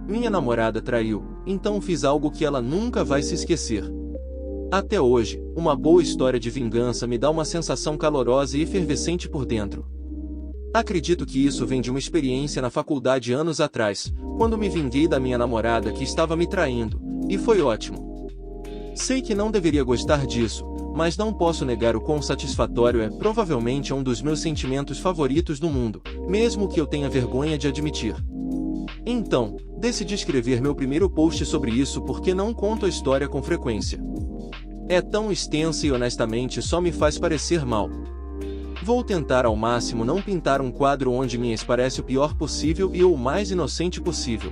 Minha namorada traiu, então fiz algo que ela nunca vai se esquecer. Até hoje, uma boa história de vingança me dá uma sensação calorosa e efervescente por dentro. Acredito que isso vem de uma experiência na faculdade anos atrás, quando me vinguei da minha namorada que estava me traindo, e foi ótimo. Sei que não deveria gostar disso, mas não posso negar o quão satisfatório é. Provavelmente é um dos meus sentimentos favoritos do mundo, mesmo que eu tenha vergonha de admitir. Então, decidi escrever meu primeiro post sobre isso porque não conto a história com frequência. É tão extensa e honestamente só me faz parecer mal. Vou tentar ao máximo não pintar um quadro onde minha ex parece o pior possível e eu o mais inocente possível.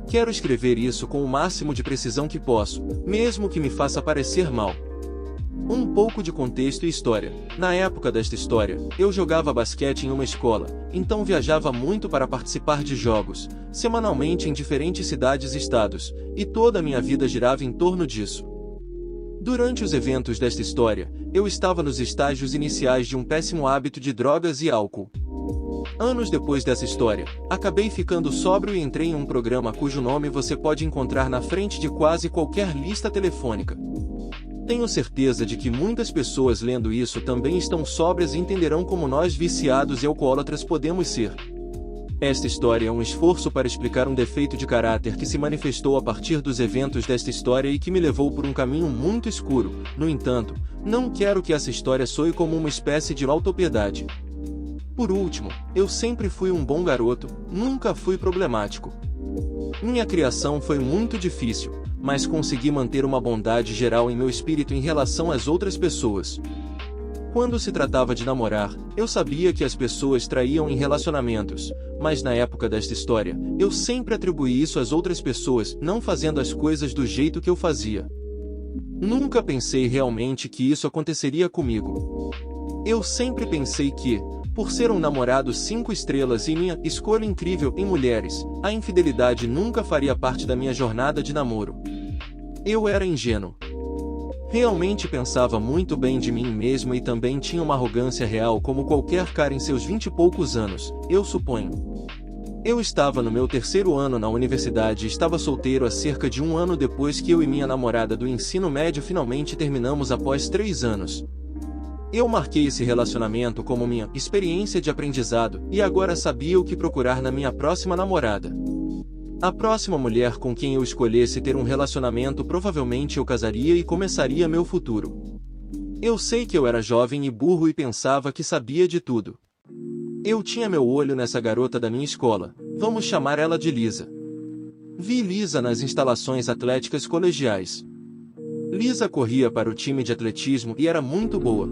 Quero escrever isso com o máximo de precisão que posso, mesmo que me faça parecer mal. Um pouco de contexto e história. Na época desta história, eu jogava basquete em uma escola, então viajava muito para participar de jogos, semanalmente em diferentes cidades e estados, e toda a minha vida girava em torno disso. Durante os eventos desta história, eu estava nos estágios iniciais de um péssimo hábito de drogas e álcool. Anos depois dessa história, acabei ficando sóbrio e entrei em um programa cujo nome você pode encontrar na frente de quase qualquer lista telefônica. Tenho certeza de que muitas pessoas lendo isso também estão sóbrias e entenderão como nós viciados e alcoólatras podemos ser. Esta história é um esforço para explicar um defeito de caráter que se manifestou a partir dos eventos desta história e que me levou por um caminho muito escuro. No entanto, não quero que essa história soe como uma espécie de autopiedade. Por último, eu sempre fui um bom garoto, nunca fui problemático. Minha criação foi muito difícil, mas consegui manter uma bondade geral em meu espírito em relação às outras pessoas. Quando se tratava de namorar, eu sabia que as pessoas traíam em relacionamentos, mas na época desta história, eu sempre atribuí isso às outras pessoas, não fazendo as coisas do jeito que eu fazia. Nunca pensei realmente que isso aconteceria comigo. Eu sempre pensei que, por ser um namorado 5 estrelas e minha escolha incrível em mulheres, a infidelidade nunca faria parte da minha jornada de namoro. Eu era ingênuo. Realmente pensava muito bem de mim mesmo e também tinha uma arrogância real como qualquer cara em seus 20 e poucos anos, eu suponho. Eu estava no meu 3º ano na universidade e estava solteiro há cerca de 1 ano depois que eu e minha namorada do ensino médio finalmente terminamos após 3 anos. Eu marquei esse relacionamento como minha experiência de aprendizado e agora sabia o que procurar na minha próxima namorada. A próxima mulher com quem eu escolhesse ter um relacionamento provavelmente eu casaria e começaria meu futuro. Eu sei que eu era jovem e burro e pensava que sabia de tudo. Eu tinha meu olho nessa garota da minha escola, vamos chamar ela de Lisa. Vi Lisa nas instalações atléticas colegiais. Lisa corria para o time de atletismo e era muito boa.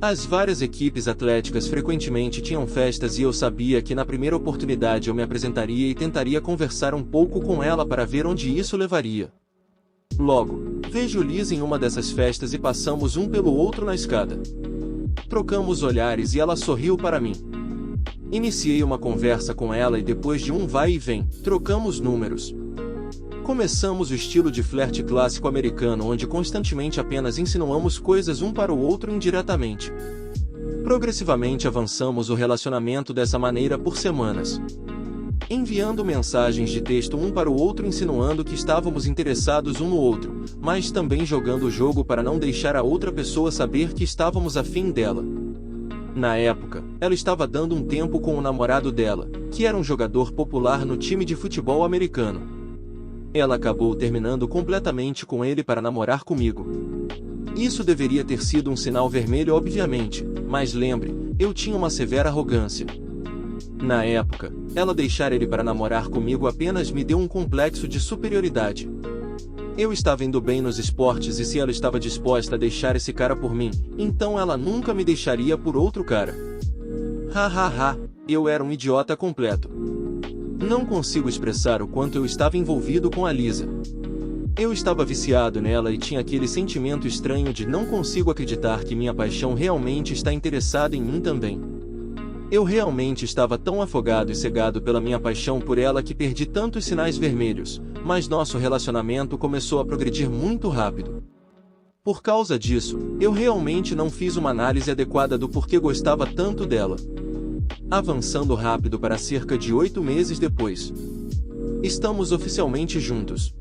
As várias equipes atléticas frequentemente tinham festas e eu sabia que na primeira oportunidade eu me apresentaria e tentaria conversar um pouco com ela para ver onde isso levaria. Logo, vejo Lisa em uma dessas festas e passamos um pelo outro na escada. Trocamos olhares e ela sorriu para mim. Iniciei uma conversa com ela e depois de um vai e vem, trocamos números. Começamos o estilo de flerte clássico americano onde constantemente apenas insinuamos coisas um para o outro indiretamente. Progressivamente avançamos o relacionamento dessa maneira por semanas. Enviando mensagens de texto um para o outro insinuando que estávamos interessados um no outro, mas também jogando o jogo para não deixar a outra pessoa saber que estávamos afim dela. Na época, ela estava dando um tempo com o namorado dela, que era um jogador popular no time de futebol americano. Ela acabou terminando completamente com ele para namorar comigo. Isso deveria ter sido um sinal vermelho obviamente, mas lembre, eu tinha uma severa arrogância. Na época, ela deixar ele para namorar comigo apenas me deu um complexo de superioridade. Eu estava indo bem nos esportes e se ela estava disposta a deixar esse cara por mim, então ela nunca me deixaria por outro cara. Hahaha, eu era um idiota completo. Não consigo expressar o quanto eu estava envolvido com a Lisa. Eu estava viciado nela e tinha aquele sentimento estranho de não consigo acreditar que minha paixão realmente está interessada em mim também. Eu realmente estava tão afogado e cegado pela minha paixão por ela que perdi tantos sinais vermelhos, mas nosso relacionamento começou a progredir muito rápido. Por causa disso, eu realmente não fiz uma análise adequada do porquê gostava tanto dela. Avançando rápido para cerca de 8 meses depois. Estamos oficialmente juntos.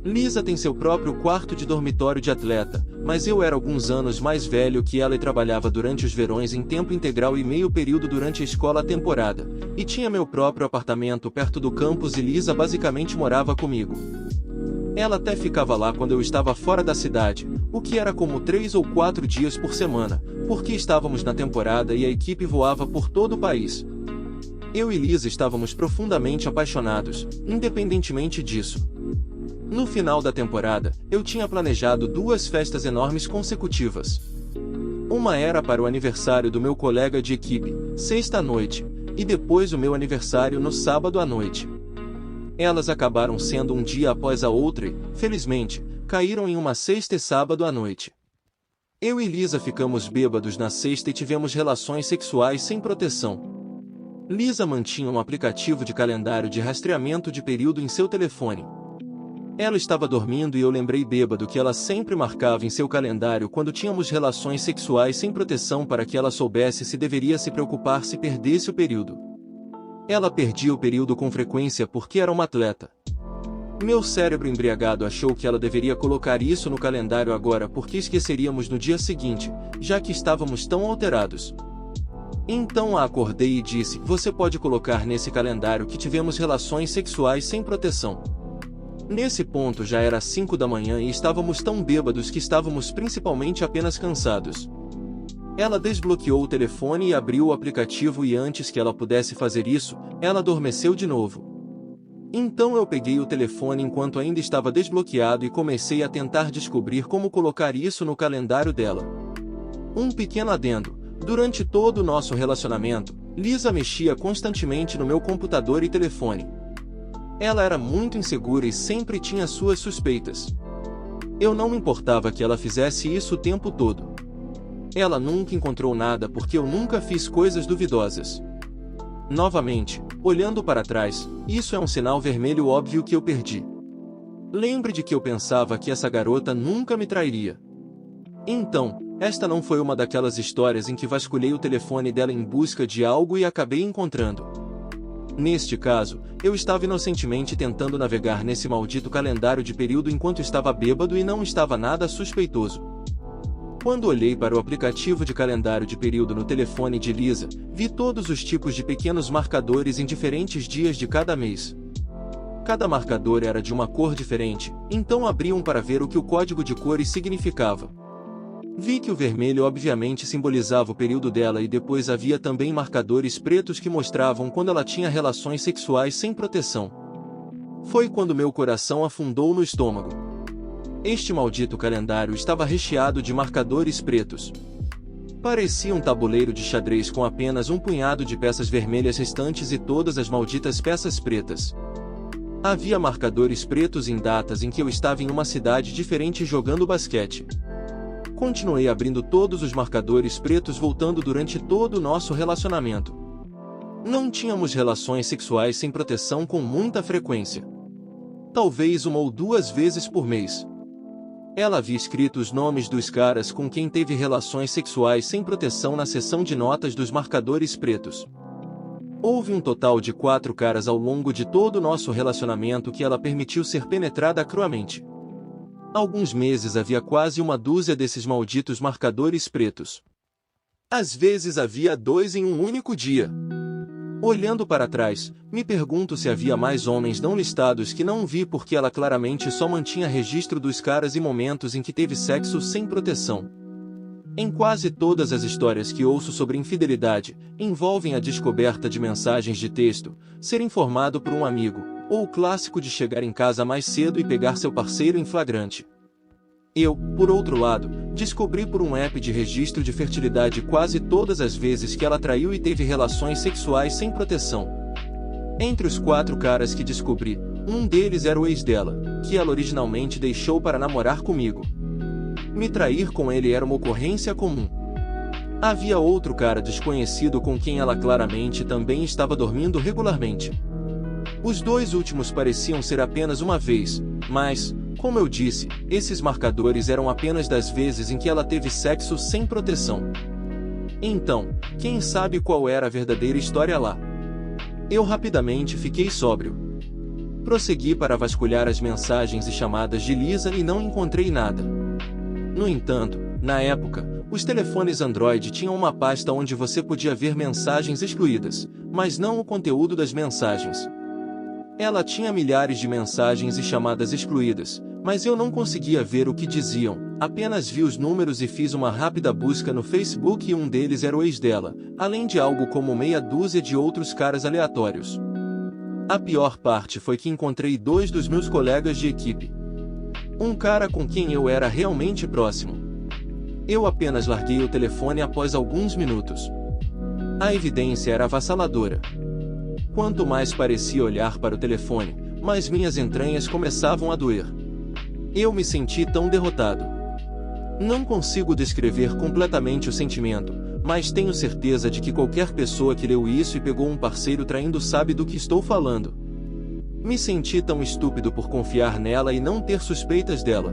Lisa tem seu próprio quarto de dormitório de atleta, mas eu era alguns anos mais velho que ela e trabalhava durante os verões em tempo integral e meio período durante a escola temporada, e tinha meu próprio apartamento perto do campus e Lisa basicamente morava comigo. Ela até ficava lá quando eu estava fora da cidade, o que era como 3 ou 4 dias por semana, porque estávamos na temporada e a equipe voava por todo o país. Eu e Lisa estávamos profundamente apaixonados, independentemente disso. No final da temporada, eu tinha planejado 2 festas enormes consecutivas. Uma era para o aniversário do meu colega de equipe, sexta à noite, e depois o meu aniversário no sábado à noite. Elas acabaram sendo um dia após a outra e, felizmente, caíram em uma sexta e sábado à noite. Eu e Lisa ficamos bêbados na sexta e tivemos relações sexuais sem proteção. Lisa mantinha um aplicativo de calendário de rastreamento de período em seu telefone. Ela estava dormindo e eu lembrei bêbado que ela sempre marcava em seu calendário quando tínhamos relações sexuais sem proteção para que ela soubesse se deveria se preocupar se perdesse o período. Ela perdia o período com frequência porque era uma atleta. Meu cérebro embriagado achou que ela deveria colocar isso no calendário agora porque esqueceríamos no dia seguinte, já que estávamos tão alterados. Então a acordei e disse: "Você pode colocar nesse calendário que tivemos relações sexuais sem proteção." Nesse ponto já era 5 da manhã e estávamos tão bêbados que estávamos principalmente apenas cansados. Ela desbloqueou o telefone e abriu o aplicativo e antes que ela pudesse fazer isso, ela adormeceu de novo. Então eu peguei o telefone enquanto ainda estava desbloqueado e comecei a tentar descobrir como colocar isso no calendário dela. Um pequeno adendo: durante todo o nosso relacionamento, Lisa mexia constantemente no meu computador e telefone. Ela era muito insegura e sempre tinha suas suspeitas. Eu não me importava que ela fizesse isso o tempo todo. Ela nunca encontrou nada porque eu nunca fiz coisas duvidosas. Novamente, olhando para trás, isso é um sinal vermelho óbvio que eu perdi. Lembre de que eu pensava que essa garota nunca me trairia. Então, esta não foi uma daquelas histórias em que vasculhei o telefone dela em busca de algo e acabei encontrando. Neste caso, eu estava inocentemente tentando navegar nesse maldito calendário de período enquanto estava bêbado e não estava nada suspeitoso. Quando olhei para o aplicativo de calendário de período no telefone de Lisa, vi todos os tipos de pequenos marcadores em diferentes dias de cada mês. Cada marcador era de uma cor diferente, então abri um para ver o que o código de cores significava. Vi que o vermelho obviamente simbolizava o período dela e depois havia também marcadores pretos que mostravam quando ela tinha relações sexuais sem proteção. Foi quando meu coração afundou no estômago. Este maldito calendário estava recheado de marcadores pretos. Parecia um tabuleiro de xadrez com apenas um punhado de peças vermelhas restantes e todas as malditas peças pretas. Havia marcadores pretos em datas em que eu estava em uma cidade diferente jogando basquete. Continuei abrindo todos os marcadores pretos voltando durante todo o nosso relacionamento. Não tínhamos relações sexuais sem proteção com muita frequência. Talvez 1 ou 2 vezes por mês. Ela havia escrito os nomes dos caras com quem teve relações sexuais sem proteção na seção de notas dos marcadores pretos. Houve um total de 4 caras ao longo de todo o nosso relacionamento que ela permitiu ser penetrada cruamente. Alguns meses havia quase 1 dúzia desses malditos marcadores pretos. Às vezes havia 2 em um único dia. Olhando para trás, me pergunto se havia mais homens não listados que não vi porque ela claramente só mantinha registro dos caras e momentos em que teve sexo sem proteção. Em quase todas as histórias que ouço sobre infidelidade, envolvem a descoberta de mensagens de texto, ser informado por um amigo, ou o clássico de chegar em casa mais cedo e pegar seu parceiro em flagrante. Eu, por outro lado, descobri por um app de registro de fertilidade quase todas as vezes que ela traiu e teve relações sexuais sem proteção. Entre os 4 caras que descobri, um deles era o ex dela, que ela originalmente deixou para namorar comigo. Me trair com ele era uma ocorrência comum. Havia outro cara desconhecido com quem ela claramente também estava dormindo regularmente. Os 2 últimos pareciam ser apenas uma vez, mas, como eu disse, esses marcadores eram apenas das vezes em que ela teve sexo sem proteção. Então, quem sabe qual era a verdadeira história lá? Eu rapidamente fiquei sóbrio. Prossegui para vasculhar as mensagens e chamadas de Lisa e não encontrei nada. No entanto, na época, os telefones Android tinham uma pasta onde você podia ver mensagens excluídas, mas não o conteúdo das mensagens. Ela tinha milhares de mensagens e chamadas excluídas, mas eu não conseguia ver o que diziam, apenas vi os números e fiz uma rápida busca no Facebook e um deles era o ex dela, além de algo como meia dúzia de outros caras aleatórios. A pior parte foi que encontrei 2 dos meus colegas de equipe. Um cara com quem eu era realmente próximo. Eu apenas larguei o telefone após alguns minutos. A evidência era avassaladora. Quanto mais parecia olhar para o telefone, mais minhas entranhas começavam a doer. Eu me senti tão derrotado. Não consigo descrever completamente o sentimento, mas tenho certeza de que qualquer pessoa que leu isso e pegou um parceiro traindo sabe do que estou falando. Me senti tão estúpido por confiar nela e não ter suspeitas dela.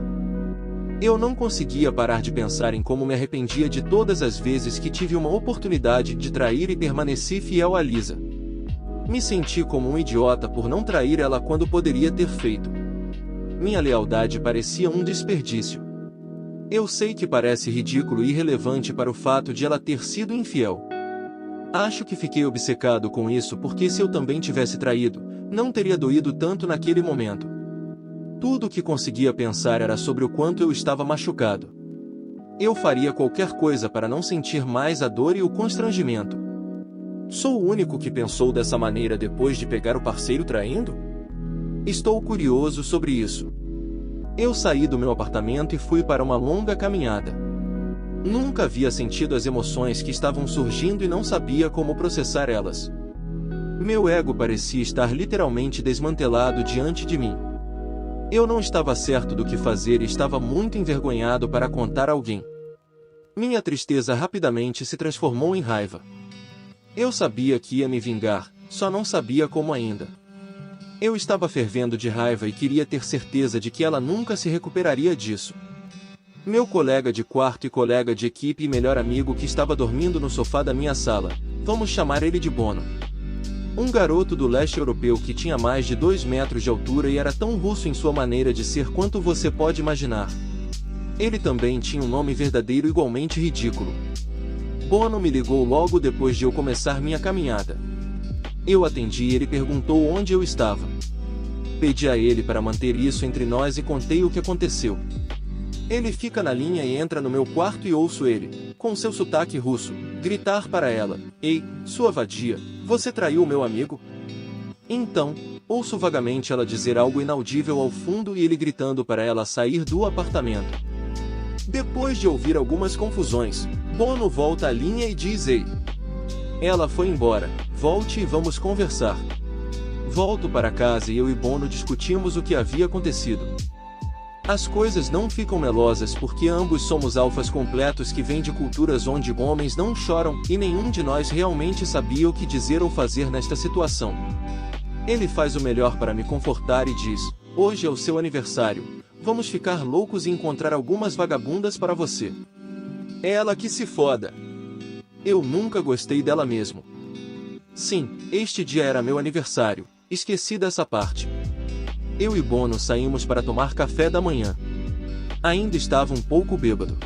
Eu não conseguia parar de pensar em como me arrependia de todas as vezes que tive uma oportunidade de trair e permaneci fiel a Lisa. Me senti como um idiota por não trair ela quando poderia ter feito. Minha lealdade parecia um desperdício. Eu sei que parece ridículo e irrelevante para o fato de ela ter sido infiel. Acho que fiquei obcecado com isso porque se eu também tivesse traído, não teria doído tanto naquele momento. Tudo o que conseguia pensar era sobre o quanto eu estava machucado. Eu faria qualquer coisa para não sentir mais a dor e o constrangimento. Sou o único que pensou dessa maneira depois de pegar o parceiro traindo? Estou curioso sobre isso. Eu saí do meu apartamento e fui para uma longa caminhada. Nunca havia sentido as emoções que estavam surgindo e não sabia como processar elas. Meu ego parecia estar literalmente desmantelado diante de mim. Eu não estava certo do que fazer e estava muito envergonhado para contar a alguém. Minha tristeza rapidamente se transformou em raiva. Eu sabia que ia me vingar, só não sabia como ainda. Eu estava fervendo de raiva e queria ter certeza de que ela nunca se recuperaria disso. Meu colega de quarto e colega de equipe e melhor amigo que estava dormindo no sofá da minha sala, vamos chamar ele de Bono. Um garoto do leste europeu que tinha mais de 2 metros de altura e era tão russo em sua maneira de ser quanto você pode imaginar. Ele também tinha um nome verdadeiro igualmente ridículo. Bono me ligou logo depois de eu começar minha caminhada. Eu atendi e ele perguntou onde eu estava. Pedi a ele para manter isso entre nós e contei o que aconteceu. Ele fica na linha e entra no meu quarto e ouço ele, com seu sotaque russo, gritar para ela: "Ei, sua vadia, você traiu meu amigo?" Então, ouço vagamente ela dizer algo inaudível ao fundo e ele gritando para ela sair do apartamento. Depois de ouvir algumas confusões, Bono volta à linha e diz: "Ei, ela foi embora, volte e vamos conversar." Volto para casa e eu e Bono discutimos o que havia acontecido. As coisas não ficam melosas porque ambos somos alfas completos que vêm de culturas onde homens não choram e nenhum de nós realmente sabia o que dizer ou fazer nesta situação. Ele faz o melhor para me confortar e diz: "Hoje é o seu aniversário, vamos ficar loucos e encontrar algumas vagabundas para você." É ela que se foda. Eu nunca gostei dela mesmo. Sim, este dia era meu aniversário, esqueci dessa parte. Eu e Bono saímos para tomar café da manhã. Ainda estava um pouco bêbado.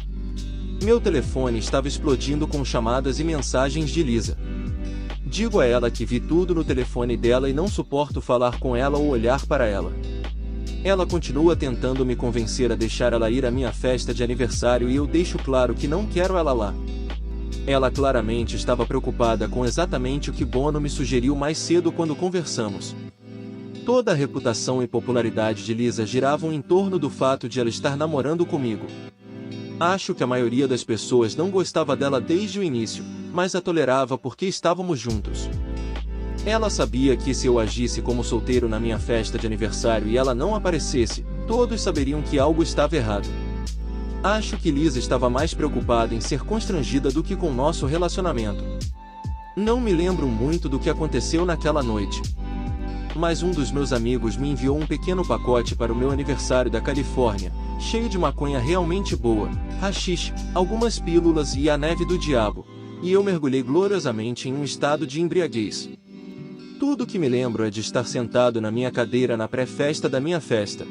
Meu telefone estava explodindo com chamadas e mensagens de Lisa. Digo a ela que vi tudo no telefone dela e não suporto falar com ela ou olhar para ela. Ela continua tentando me convencer a deixar ela ir à minha festa de aniversário e eu deixo claro que não quero ela lá. Ela claramente estava preocupada com exatamente o que Bono me sugeriu mais cedo quando conversamos. Toda a reputação e popularidade de Lisa giravam em torno do fato de ela estar namorando comigo. Acho que a maioria das pessoas não gostava dela desde o início, mas a tolerava porque estávamos juntos. Ela sabia que se eu agisse como solteiro na minha festa de aniversário e ela não aparecesse, todos saberiam que algo estava errado. Acho que Lisa estava mais preocupada em ser constrangida do que com nosso relacionamento. Não me lembro muito do que aconteceu naquela noite. Mas um dos meus amigos me enviou um pequeno pacote para o meu aniversário da Califórnia, cheio de maconha realmente boa, haxixe, algumas pílulas e a neve do diabo, e eu mergulhei gloriosamente em um estado de embriaguez. Tudo que me lembro é de estar sentado na minha cadeira na pré-festa da minha festa.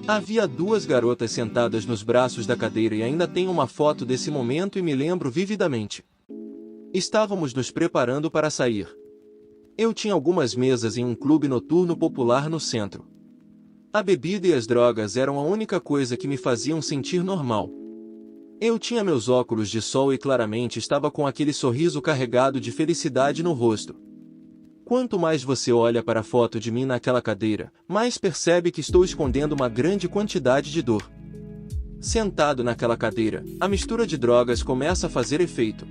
Havia 2 garotas sentadas nos braços da cadeira e ainda tenho uma foto desse momento e me lembro vividamente. Estávamos nos preparando para sair. Eu tinha algumas mesas em um clube noturno popular no centro. A bebida e as drogas eram a única coisa que me faziam sentir normal. Eu tinha meus óculos de sol e claramente estava com aquele sorriso carregado de felicidade no rosto. Quanto mais você olha para a foto de mim naquela cadeira, mais percebe que estou escondendo uma grande quantidade de dor. Sentado naquela cadeira, a mistura de drogas começa a fazer efeito.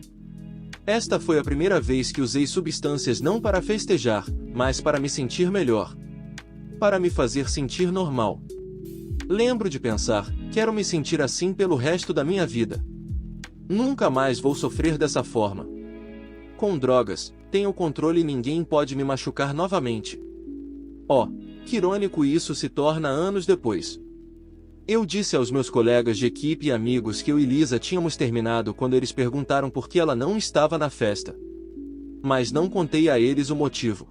Esta foi a primeira vez que usei substâncias não para festejar, mas para me sentir melhor. Para me fazer sentir normal. Lembro de pensar, quero me sentir assim pelo resto da minha vida. Nunca mais vou sofrer dessa forma. Com drogas, tenho controle e ninguém pode me machucar novamente. Oh, que irônico isso se torna anos depois. Eu disse aos meus colegas de equipe e amigos que eu e Lisa tínhamos terminado quando eles perguntaram por que ela não estava na festa. Mas não contei a eles o motivo.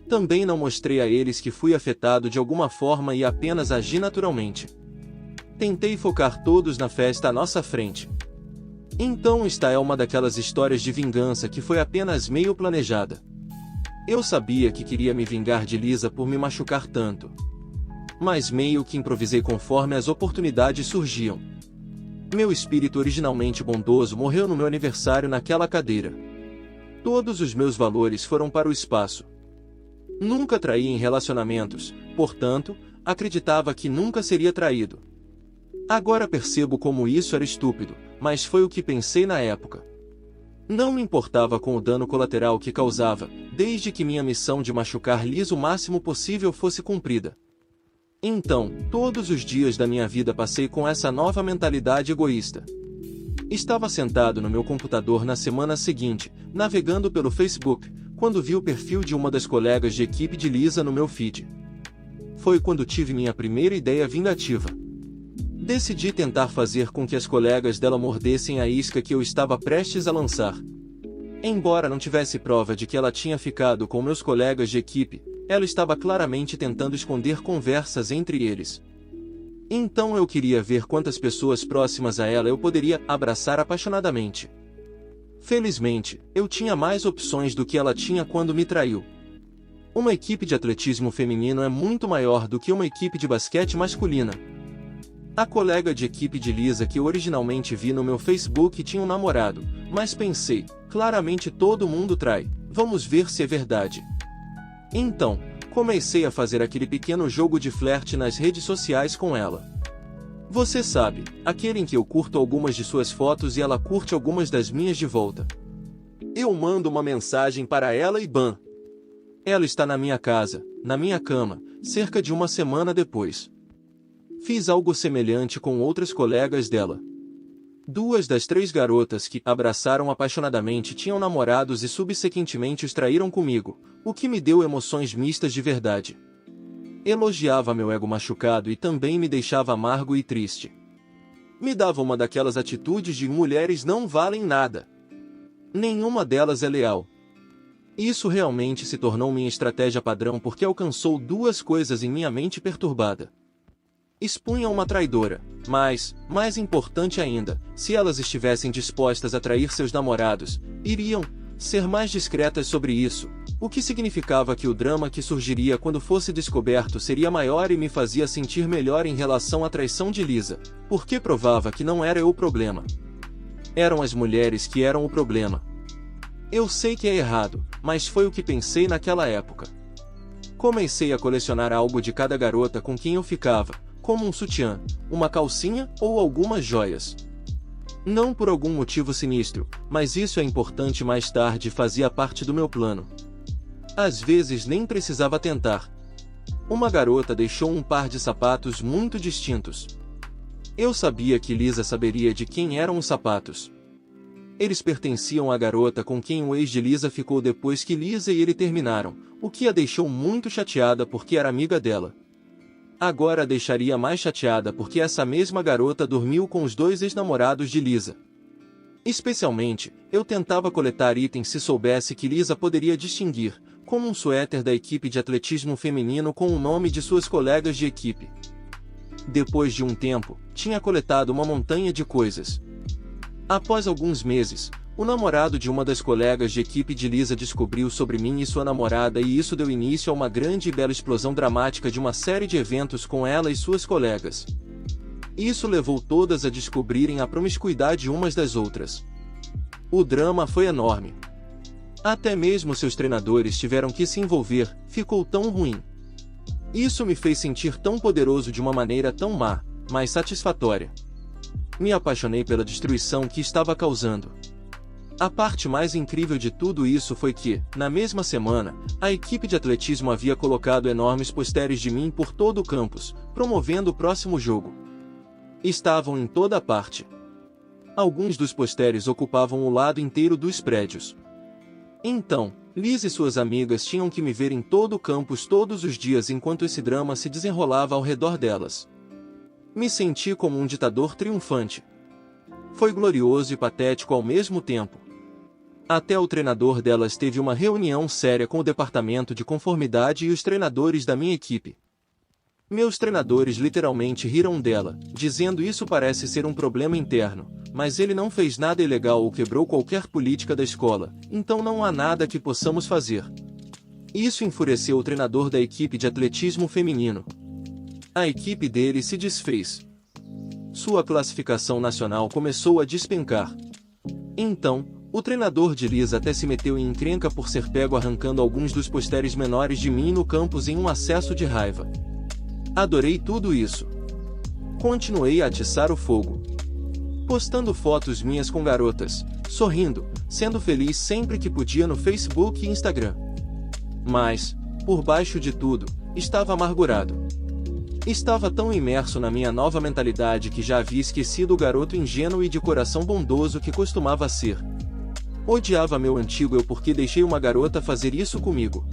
Também não mostrei a eles que fui afetado de alguma forma e apenas agi naturalmente. Tentei focar todos na festa à nossa frente. Então esta é uma daquelas histórias de vingança que foi apenas meio planejada. Eu sabia que queria me vingar de Lisa por me machucar tanto. Mas meio que improvisei conforme as oportunidades surgiam. Meu espírito originalmente bondoso morreu no meu aniversário naquela cadeira. Todos os meus valores foram para o espaço. Nunca traí em relacionamentos, portanto, acreditava que nunca seria traído. Agora percebo como isso era estúpido, mas foi o que pensei na época. Não me importava com o dano colateral que causava, desde que minha missão de machucar Lisa o máximo possível fosse cumprida. Então, todos os dias da minha vida passei com essa nova mentalidade egoísta. Estava sentado no meu computador na semana seguinte, navegando pelo Facebook, quando vi o perfil de uma das colegas de equipe de Lisa no meu feed. Foi quando tive minha primeira ideia vingativa. Decidi tentar fazer com que as colegas dela mordessem a isca que eu estava prestes a lançar. Embora não tivesse prova de que ela tinha ficado com meus colegas de equipe, ela estava claramente tentando esconder conversas entre eles. Então eu queria ver quantas pessoas próximas a ela eu poderia abraçar apaixonadamente. Felizmente, eu tinha mais opções do que ela tinha quando me traiu. Uma equipe de atletismo feminino é muito maior do que uma equipe de basquete masculina. A colega de equipe de Lisa que eu originalmente vi no meu Facebook tinha um namorado, mas pensei, claramente todo mundo trai, vamos ver se é verdade. Então, comecei a fazer aquele pequeno jogo de flerte nas redes sociais com ela. Você sabe, aquele em que eu curto algumas de suas fotos e ela curte algumas das minhas de volta. Eu mando uma mensagem para ela e bam! Ela está na minha casa, na minha cama, cerca de uma semana depois. Fiz algo semelhante com outras colegas dela. 2 das 3 garotas que abraçaram apaixonadamente tinham namorados e subsequentemente os traíram comigo, o que me deu emoções mistas de verdade. Elogiava meu ego machucado e também me deixava amargo e triste. Me dava uma daquelas atitudes de mulheres não valem nada. Nenhuma delas é leal. Isso realmente se tornou minha estratégia padrão porque alcançou 2 coisas em minha mente perturbada. Expunha uma traidora, mas, mais importante ainda, se elas estivessem dispostas a trair seus namorados, iriam ser mais discretas sobre isso, o que significava que o drama que surgiria quando fosse descoberto seria maior e me fazia sentir melhor em relação à traição de Lisa, porque provava que não era eu o problema. Eram as mulheres que eram o problema. Eu sei que é errado, mas foi o que pensei naquela época. Comecei a colecionar algo de cada garota com quem eu ficava, como um sutiã, uma calcinha ou algumas joias. Não por algum motivo sinistro, mas isso é importante mais tarde fazia parte do meu plano. Às vezes nem precisava tentar. Uma garota deixou um par de sapatos muito distintos. Eu sabia que Lisa saberia de quem eram os sapatos. Eles pertenciam à garota com quem o ex de Lisa ficou depois que Lisa e ele terminaram, o que a deixou muito chateada porque era amiga dela. Agora a deixaria mais chateada porque essa mesma garota dormiu com os 2 ex-namorados de Lisa. Especialmente, eu tentava coletar itens se soubesse que Lisa poderia distinguir, como um suéter da equipe de atletismo feminino com o nome de suas colegas de equipe. Depois de um tempo, tinha coletado uma montanha de coisas. Após alguns meses, o namorado de uma das colegas de equipe de Lisa descobriu sobre mim e sua namorada, e isso deu início a uma grande e bela explosão dramática de uma série de eventos com ela e suas colegas. Isso levou todas a descobrirem a promiscuidade umas das outras. O drama foi enorme. Até mesmo seus treinadores tiveram que se envolver, ficou tão ruim. Isso me fez sentir tão poderoso de uma maneira tão má, mas satisfatória. Me apaixonei pela destruição que estava causando. A parte mais incrível de tudo isso foi que, na mesma semana, a equipe de atletismo havia colocado enormes posters de mim por todo o campus, promovendo o próximo jogo. Estavam em toda parte. Alguns dos posters ocupavam o lado inteiro dos prédios. Então, Liz e suas amigas tinham que me ver em todo o campus todos os dias enquanto esse drama se desenrolava ao redor delas. Me senti como um ditador triunfante. Foi glorioso e patético ao mesmo tempo. Até o treinador delas teve uma reunião séria com o departamento de conformidade e os treinadores da minha equipe. Meus treinadores literalmente riram dela, dizendo: isso parece ser um problema interno, mas ele não fez nada ilegal ou quebrou qualquer política da escola, então não há nada que possamos fazer. Isso enfureceu o treinador da equipe de atletismo feminino. A equipe dele se desfez. Sua classificação nacional começou a despencar. Então, o treinador de Lisa até se meteu em encrenca por ser pego arrancando alguns dos posters menores de mim no campus em um acesso de raiva. Adorei tudo isso. Continuei a atiçar o fogo. Postando fotos minhas com garotas, sorrindo, sendo feliz sempre que podia no Facebook e Instagram. Mas, por baixo de tudo, estava amargurado. Estava tão imerso na minha nova mentalidade que já havia esquecido o garoto ingênuo e de coração bondoso que costumava ser. Odiava meu antigo eu porque deixei uma garota fazer isso comigo.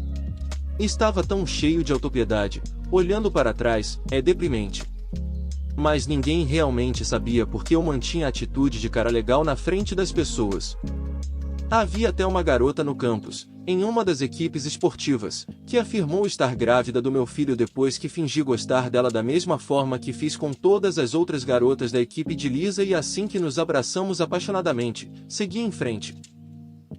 Estava tão cheio de autopiedade, olhando para trás, é deprimente. Mas ninguém realmente sabia porque eu mantinha a atitude de cara legal na frente das pessoas. Havia até uma garota no campus, em uma das equipes esportivas, que afirmou estar grávida do meu filho depois que fingi gostar dela da mesma forma que fiz com todas as outras garotas da equipe de Lisa, e assim que nos abraçamos apaixonadamente, segui em frente.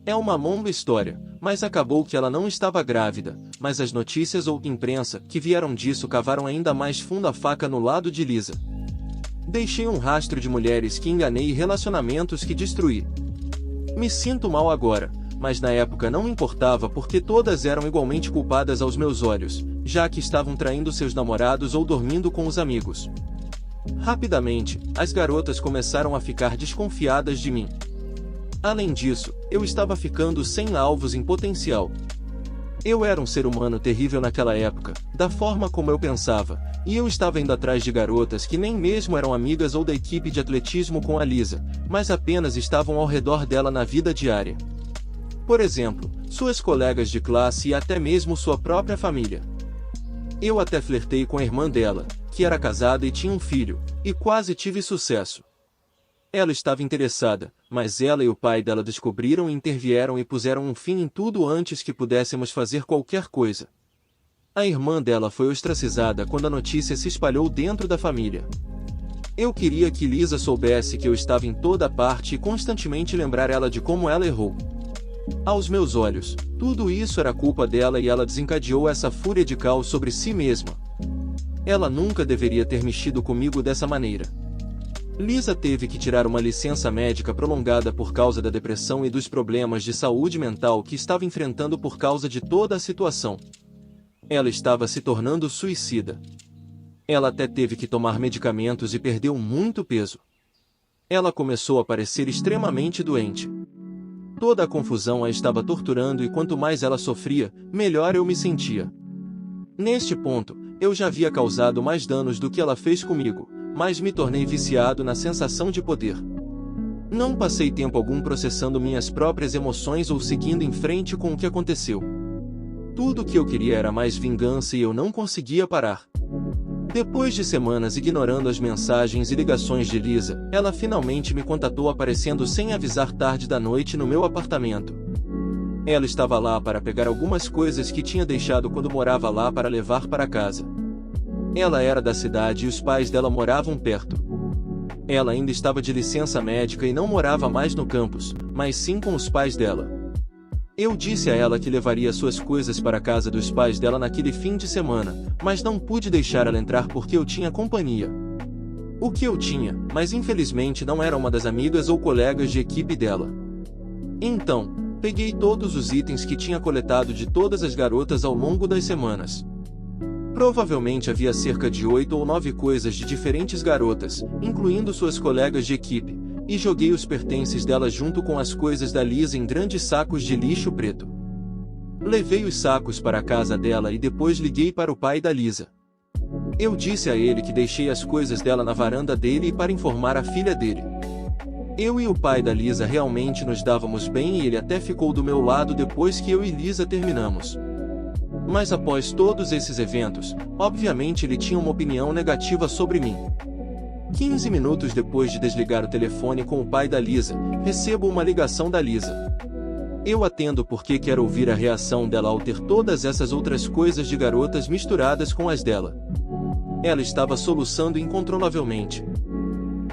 É uma longa história, mas acabou que ela não estava grávida, mas as notícias ou imprensa que vieram disso cavaram ainda mais fundo a faca no lado de Lisa. Deixei um rastro de mulheres que enganei e relacionamentos que destruí. Me sinto mal agora, mas na época não me importava porque todas eram igualmente culpadas aos meus olhos, já que estavam traindo seus namorados ou dormindo com os amigos. Rapidamente, as garotas começaram a ficar desconfiadas de mim. Além disso, eu estava ficando sem alvos em potencial. Eu era um ser humano terrível naquela época, da forma como eu pensava, e eu estava indo atrás de garotas que nem mesmo eram amigas ou da equipe de atletismo com a Lisa, mas apenas estavam ao redor dela na vida diária. Por exemplo, suas colegas de classe e até mesmo sua própria família. Eu até flertei com a irmã dela, que era casada e tinha um filho, e quase tive sucesso. Ela estava interessada, mas ela e o pai dela descobriram e intervieram e puseram um fim em tudo antes que pudéssemos fazer qualquer coisa. A irmã dela foi ostracizada quando a notícia se espalhou dentro da família. Eu queria que Lisa soubesse que eu estava em toda parte e constantemente lembrar ela de como ela errou. Aos meus olhos, tudo isso era culpa dela e ela desencadeou essa fúria de caos sobre si mesma. Ela nunca deveria ter mexido comigo dessa maneira. Lisa teve que tirar uma licença médica prolongada por causa da depressão e dos problemas de saúde mental que estava enfrentando por causa de toda a situação. Ela estava se tornando suicida. Ela até teve que tomar medicamentos e perdeu muito peso. Ela começou a parecer extremamente doente. Toda a confusão a estava torturando e quanto mais ela sofria, melhor eu me sentia. Neste ponto, eu já havia causado mais danos do que ela fez comigo, mas me tornei viciado na sensação de poder. Não passei tempo algum processando minhas próprias emoções ou seguindo em frente com o que aconteceu. Tudo o que eu queria era mais vingança e eu não conseguia parar. Depois de semanas ignorando as mensagens e ligações de Lisa, ela finalmente me contatou aparecendo sem avisar tarde da noite no meu apartamento. Ela estava lá para pegar algumas coisas que tinha deixado quando morava lá para levar para casa. Ela era da cidade e os pais dela moravam perto. Ela ainda estava de licença médica e não morava mais no campus, mas sim com os pais dela. Eu disse a ela que levaria suas coisas para a casa dos pais dela naquele fim de semana, mas não pude deixar ela entrar porque eu tinha companhia. O que eu tinha, mas infelizmente não era uma das amigas ou colegas de equipe dela. Então, peguei todos os itens que tinha coletado de todas as garotas ao longo das semanas. Provavelmente havia cerca de 8 ou 9 coisas de diferentes garotas, incluindo suas colegas de equipe, e joguei os pertences dela junto com as coisas da Lisa em grandes sacos de lixo preto. Levei os sacos para a casa dela e depois liguei para o pai da Lisa. Eu disse a ele que deixei as coisas dela na varanda dele e para informar a filha dele. Eu e o pai da Lisa realmente nos dávamos bem e ele até ficou do meu lado depois que eu e Lisa terminamos. Mas após todos esses eventos, obviamente ele tinha uma opinião negativa sobre mim. 15 minutos depois de desligar o telefone com o pai da Lisa, recebo uma ligação da Lisa. Eu atendo porque quero ouvir a reação dela ao ter todas essas outras coisas de garotas misturadas com as dela. Ela estava soluçando incontrolavelmente.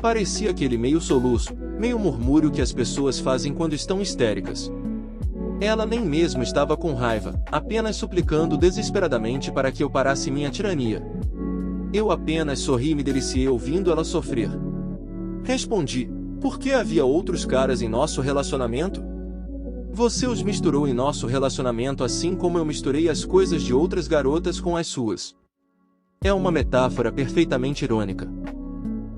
Parecia aquele meio soluço, meio murmúrio que as pessoas fazem quando estão histéricas. Ela nem mesmo estava com raiva, apenas suplicando desesperadamente para que eu parasse minha tirania. Eu apenas sorri e me deliciei ouvindo ela sofrer. Respondi, porque havia outros caras em nosso relacionamento? Você os misturou em nosso relacionamento assim como eu misturei as coisas de outras garotas com as suas. É uma metáfora perfeitamente irônica.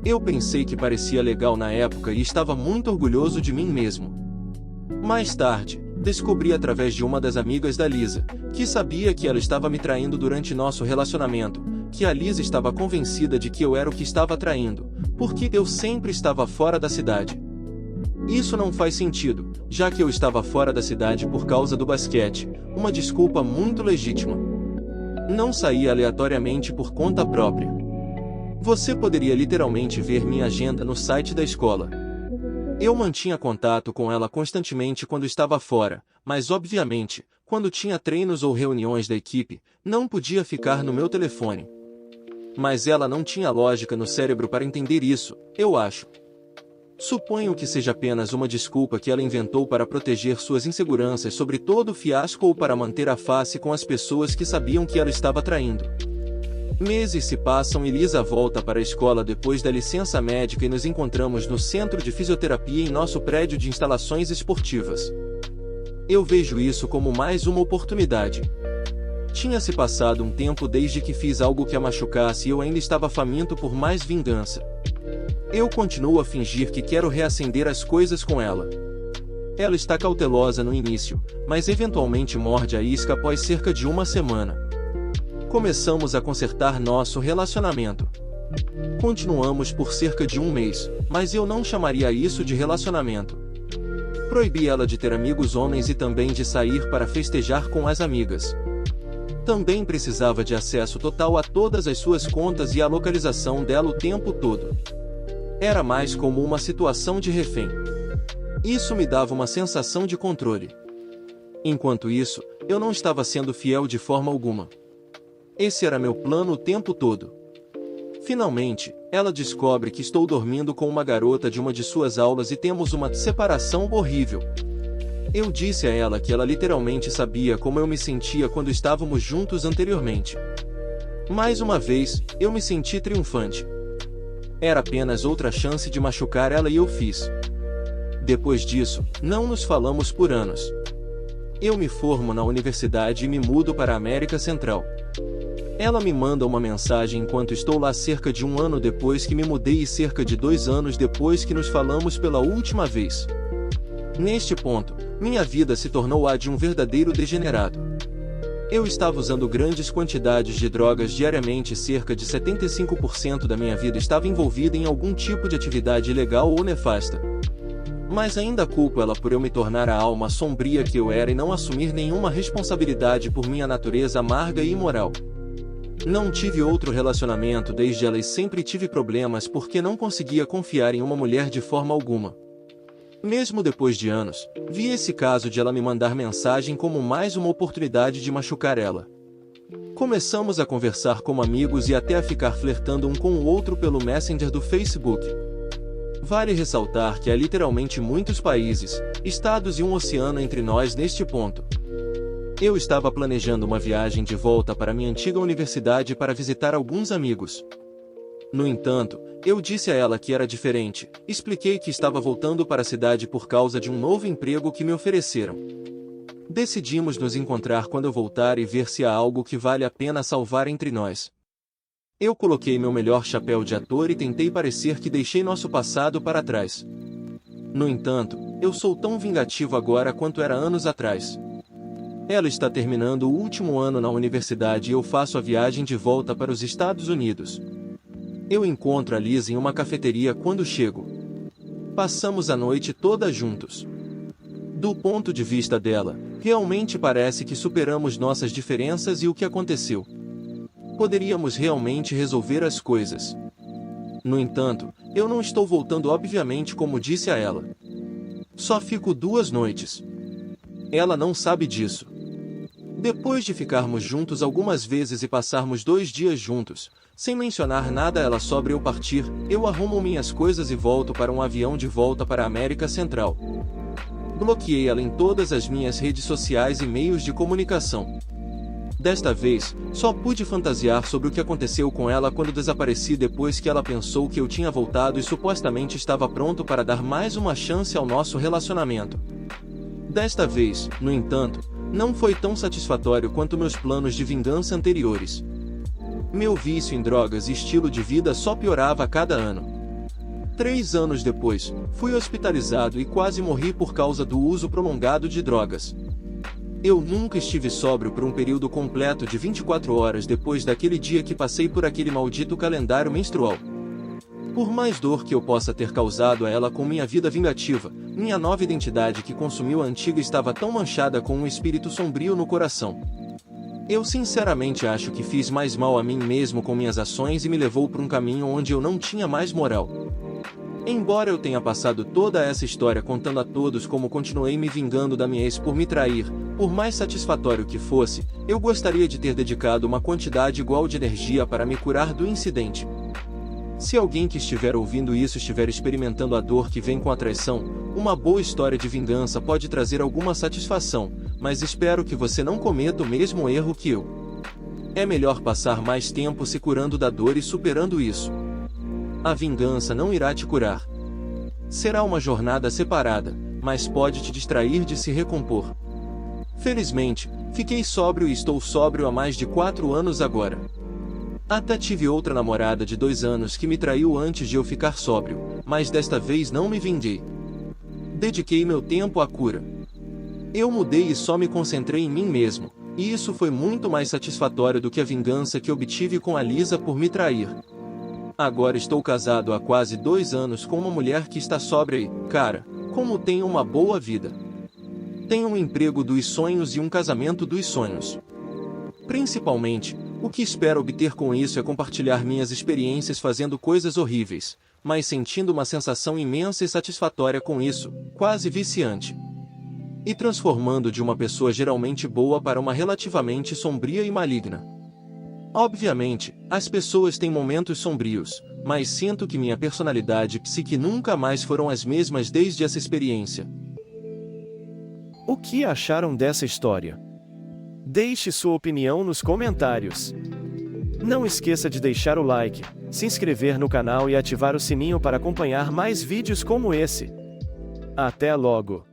Eu pensei que parecia legal na época e estava muito orgulhoso de mim mesmo. Mais tarde, descobri através de uma das amigas da Lisa, que sabia que ela estava me traindo durante nosso relacionamento, que a Lisa estava convencida de que eu era o que estava traindo, porque eu sempre estava fora da cidade. Isso não faz sentido, já que eu estava fora da cidade por causa do basquete, uma desculpa muito legítima. Não saí aleatoriamente por conta própria. Você poderia literalmente ver minha agenda no site da escola. Eu mantinha contato com ela constantemente quando estava fora, mas obviamente, quando tinha treinos ou reuniões da equipe, não podia ficar no meu telefone. Mas ela não tinha lógica no cérebro para entender isso, eu acho. Suponho que seja apenas uma desculpa que ela inventou para proteger suas inseguranças sobre todo o fiasco ou para manter a face com as pessoas que sabiam que ela estava traindo. Meses se passam e Lisa volta para a escola depois da licença médica e nos encontramos no centro de fisioterapia em nosso prédio de instalações esportivas. Eu vejo isso como mais uma oportunidade. Tinha se passado um tempo desde que fiz algo que a machucasse e eu ainda estava faminto por mais vingança. Eu continuo a fingir que quero reacender as coisas com ela. Ela está cautelosa no início, mas eventualmente morde a isca após cerca de uma semana. Começamos a consertar nosso relacionamento. Continuamos por cerca de um mês, mas eu não chamaria isso de relacionamento. Proibi ela de ter amigos homens e também de sair para festejar com as amigas. Também precisava de acesso total a todas as suas contas e a localização dela o tempo todo. Era mais como uma situação de refém. Isso me dava uma sensação de controle. Enquanto isso, eu não estava sendo fiel de forma alguma. Esse era meu plano o tempo todo. Finalmente, ela descobre que estou dormindo com uma garota de uma de suas aulas e temos uma separação horrível. Eu disse a ela que ela literalmente sabia como eu me sentia quando estávamos juntos anteriormente. Mais uma vez, eu me senti triunfante. Era apenas outra chance de machucar ela e eu fiz. Depois disso, não nos falamos por anos. Eu me formo na universidade e me mudo para a América Central. Ela me manda uma mensagem enquanto estou lá cerca de um ano depois que me mudei e cerca de 2 anos depois que nos falamos pela última vez. Neste ponto, minha vida se tornou a de um verdadeiro degenerado. Eu estava usando grandes quantidades de drogas diariamente e cerca de 75% da minha vida estava envolvida em algum tipo de atividade ilegal ou nefasta. Mas ainda culpo ela por eu me tornar a alma sombria que eu era e não assumir nenhuma responsabilidade por minha natureza amarga e imoral. Não tive outro relacionamento desde ela e sempre tive problemas porque não conseguia confiar em uma mulher de forma alguma. Mesmo depois de anos, vi esse caso de ela me mandar mensagem como mais uma oportunidade de machucar ela. Começamos a conversar como amigos e até a ficar flertando um com o outro pelo Messenger do Facebook. Vale ressaltar que há literalmente muitos países, estados e um oceano entre nós neste ponto. Eu estava planejando uma viagem de volta para minha antiga universidade para visitar alguns amigos. No entanto, eu disse a ela que era diferente, expliquei que estava voltando para a cidade por causa de um novo emprego que me ofereceram. Decidimos nos encontrar quando eu voltar e ver se há algo que vale a pena salvar entre nós. Eu coloquei meu melhor chapéu de ator e tentei parecer que deixei nosso passado para trás. No entanto, eu sou tão vingativo agora quanto era anos atrás. Ela está terminando o último ano na universidade e eu faço a viagem de volta para os Estados Unidos. Eu encontro a Liz em uma cafeteria quando chego. Passamos a noite toda juntos. Do ponto de vista dela, realmente parece que superamos nossas diferenças e o que aconteceu. Poderíamos realmente resolver as coisas. No entanto, eu não estou voltando obviamente como disse a ela. Só fico 2 noites. Ela não sabe disso. Depois de ficarmos juntos algumas vezes e passarmos 2 dias juntos, sem mencionar nada a ela sobre eu partir, eu arrumo minhas coisas e volto para um avião de volta para a América Central. Bloqueei ela em todas as minhas redes sociais e meios de comunicação. Desta vez, só pude fantasiar sobre o que aconteceu com ela quando desapareci depois que ela pensou que eu tinha voltado e supostamente estava pronto para dar mais uma chance ao nosso relacionamento. Desta vez, no entanto, não foi tão satisfatório quanto meus planos de vingança anteriores. Meu vício em drogas e estilo de vida só piorava a cada ano. 3 anos depois, fui hospitalizado e quase morri por causa do uso prolongado de drogas. Eu nunca estive sóbrio por um período completo de 24 horas depois daquele dia que passei por aquele maldito calendário menstrual. Por mais dor que eu possa ter causado a ela com minha vida vingativa, minha nova identidade que consumiu a antiga estava tão manchada com um espírito sombrio no coração. Eu sinceramente acho que fiz mais mal a mim mesmo com minhas ações e me levou por um caminho onde eu não tinha mais moral. Embora eu tenha passado toda essa história contando a todos como continuei me vingando da minha ex por me trair, por mais satisfatório que fosse, eu gostaria de ter dedicado uma quantidade igual de energia para me curar do incidente. Se alguém que estiver ouvindo isso estiver experimentando a dor que vem com a traição, uma boa história de vingança pode trazer alguma satisfação, mas espero que você não cometa o mesmo erro que eu. É melhor passar mais tempo se curando da dor e superando isso. A vingança não irá te curar. Será uma jornada separada, mas pode te distrair de se recompor. Felizmente, fiquei sóbrio e estou sóbrio há mais de 4 anos agora. Até tive outra namorada de 2 anos que me traiu antes de eu ficar sóbrio, mas desta vez não me vinguei. Dediquei meu tempo à cura. Eu mudei e só me concentrei em mim mesmo, e isso foi muito mais satisfatório do que a vingança que obtive com a Lisa por me trair. Agora estou casado há quase 2 anos com uma mulher que está sóbria e, cara, como tenho uma boa vida. Tenho um emprego dos sonhos e um casamento dos sonhos. Principalmente, o que espero obter com isso é compartilhar minhas experiências fazendo coisas horríveis, mas sentindo uma sensação imensa e satisfatória com isso, quase viciante. E transformando de uma pessoa geralmente boa para uma relativamente sombria e maligna. Obviamente, as pessoas têm momentos sombrios, mas sinto que minha personalidade e psique nunca mais foram as mesmas desde essa experiência. O que acharam dessa história? Deixe sua opinião nos comentários. Não esqueça de deixar o like, se inscrever no canal e ativar o sininho para acompanhar mais vídeos como esse. Até logo!